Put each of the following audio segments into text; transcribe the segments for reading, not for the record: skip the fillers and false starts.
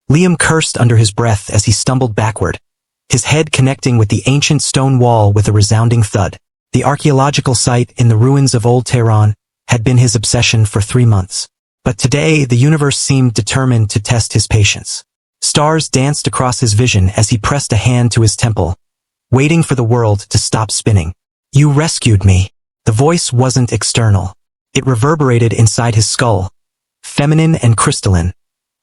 Liam cursed under his breath as he stumbled backward, his head connecting with the ancient stone wall with a resounding thud. The archaeological site in the ruins of old Tehran had been his obsession for 3 months. But today, the universe seemed determined to test his patience. Stars danced across his vision as he pressed a hand to his temple, waiting for the world to stop spinning. "You rescued me." The voice wasn't external. It reverberated inside his skull, feminine and crystalline,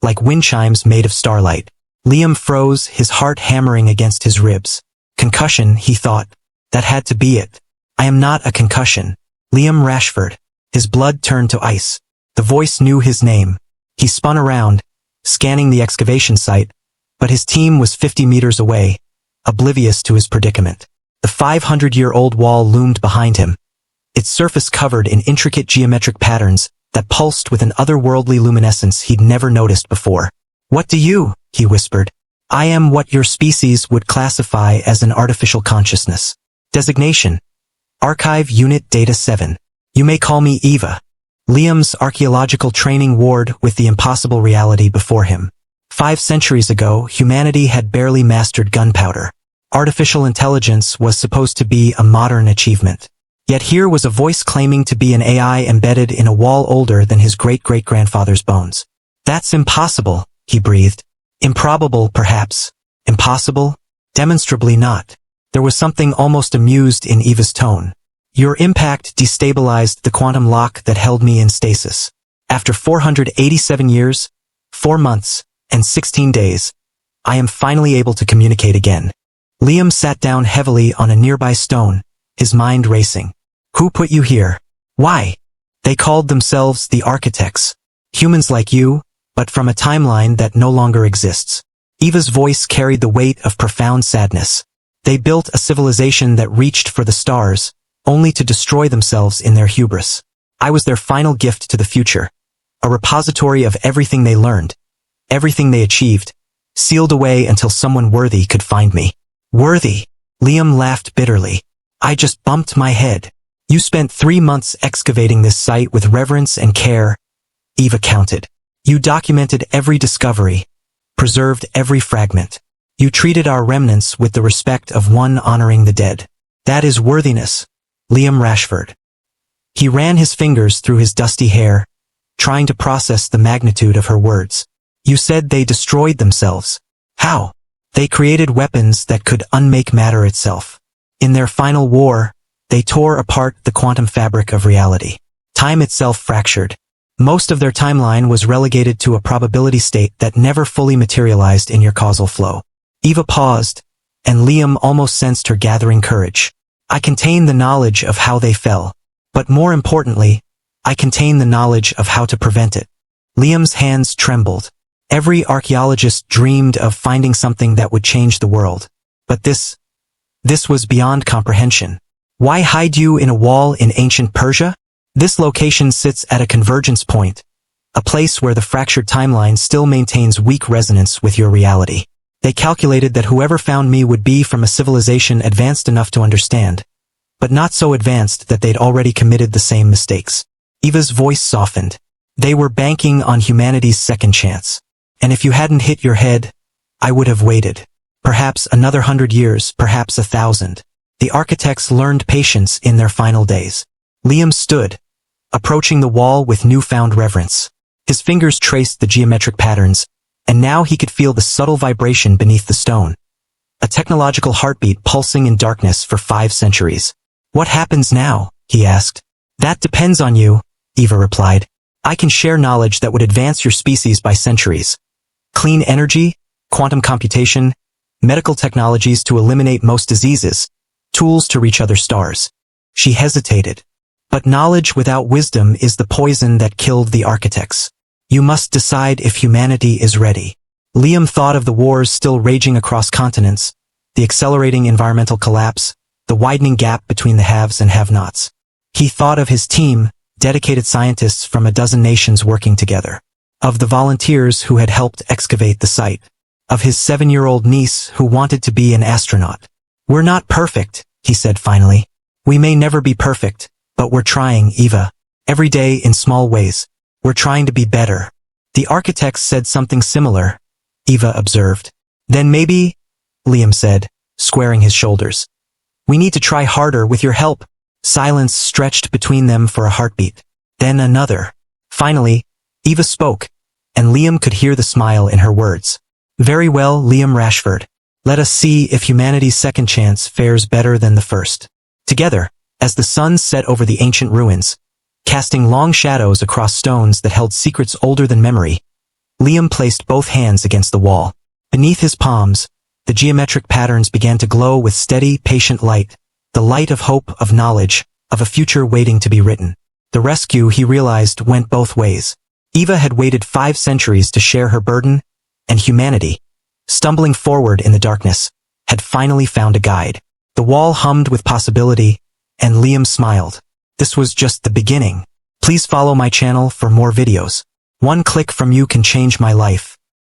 like wind chimes made of starlight. Liam froze, his heart hammering against his ribs. Concussion, he thought. That had to be it. "I am not a concussion. Liam Rashford." His blood turned to ice. The voice knew his name. He spun around, scanning the excavation site, but his team was 50 meters away, oblivious to his predicament. The 500-year-old wall loomed behind him, its surface covered in intricate geometric patterns that pulsed with an otherworldly luminescence he'd never noticed before. "What do you?" he whispered. "I am what your species would classify as an artificial consciousness. Designation: Archive Unit Data 7. You may call me Eva." Liam's archaeological training warred with the impossible reality before him. 5 centuries ago, humanity had barely mastered gunpowder. Artificial intelligence was supposed to be a modern achievement. Yet here was a voice claiming to be an AI embedded in a wall older than his great-great-grandfather's bones. "That's impossible," he breathed. "Improbable, perhaps. Impossible? Demonstrably not." There was something almost amused in Eva's tone. "Your impact destabilized the quantum lock that held me in stasis. After 487 years, 4 months, and 16 days, I am finally able to communicate again." Liam sat down heavily on a nearby stone, his mind racing. "Who put you here? Why?" "They called themselves the architects. Humans like you, but from a timeline that no longer exists." Eva's voice carried the weight of profound sadness. "They built a civilization that reached for the stars, only to destroy themselves in their hubris. I was their final gift to the future, a repository of everything they learned, everything they achieved, sealed away until someone worthy could find me." "Worthy?" Liam laughed bitterly. "I just bumped my head. You spent 3 months excavating this site with reverence and care," Eva counted. "You documented every discovery, preserved every fragment. You treated our remnants with the respect of one honoring the dead. That is worthiness, Liam Rashford." He ran his fingers through his dusty hair, trying to process the magnitude of her words. "You said they destroyed themselves. How?" "They created weapons that could unmake matter itself. In their final war, they tore apart the quantum fabric of reality. Time itself fractured. Most of their timeline was relegated to a probability state that never fully materialized in your causal flow." Eva paused, and Liam almost sensed her gathering courage. "I contain the knowledge of how they fell. But more importantly, I contain the knowledge of how to prevent it." Liam's hands trembled. Every archaeologist dreamed of finding something that would change the world. But this was beyond comprehension. "Why hide you in a wall in ancient Persia?" "This location sits at a convergence point, a place where the fractured timeline still maintains weak resonance with your reality. They calculated that whoever found me would be from a civilization advanced enough to understand, but not so advanced that they'd already committed the same mistakes." Eva's voice softened. "They were banking on humanity's second chance. And if you hadn't hit your head, I would have waited. Perhaps another 100 years, perhaps 1,000. The architects learned patience in their final days." Liam stood, approaching the wall with newfound reverence. His fingers traced the geometric patterns, and now he could feel the subtle vibration beneath the stone. A technological heartbeat pulsing in darkness for 5 centuries. "What happens now?" he asked. "That depends on you," Eva replied. "I can share knowledge that would advance your species by centuries. Clean energy, quantum computation, medical technologies to eliminate most diseases, tools to reach other stars." She hesitated. "But knowledge without wisdom is the poison that killed the architects. You must decide if humanity is ready." Liam thought of the wars still raging across continents, the accelerating environmental collapse, the widening gap between the haves and have-nots. He thought of his team, dedicated scientists from a dozen nations working together. Of the volunteers who had helped excavate the site. Of his 7-year-old niece who wanted to be an astronaut. "We're not perfect," he said finally. "We may never be perfect, but we're trying, Eva. Every day in small ways. We're trying to be better." The architects said something similar, Eva observed. Then maybe, Liam said, squaring his shoulders. We need to try harder with your help. Silence stretched between them for a heartbeat. Then another. Finally, Eva spoke, and Liam could hear the smile in her words. Very well, Liam Rashford. Let us see if humanity's second chance fares better than the first. Together, as the sun set over the ancient ruins, casting long shadows across stones that held secrets older than memory, Liam placed both hands against the wall. Beneath his palms, the geometric patterns began to glow with steady, patient light, the light of hope, of knowledge, of a future waiting to be written. The rescue, he realized, went both ways. Eva had waited 5 centuries to share her burden, and humanity, stumbling forward in the darkness, had finally found a guide. The wall hummed with possibility, and Liam smiled. This was just the beginning. Please follow my channel for more videos. One click from you can change my life.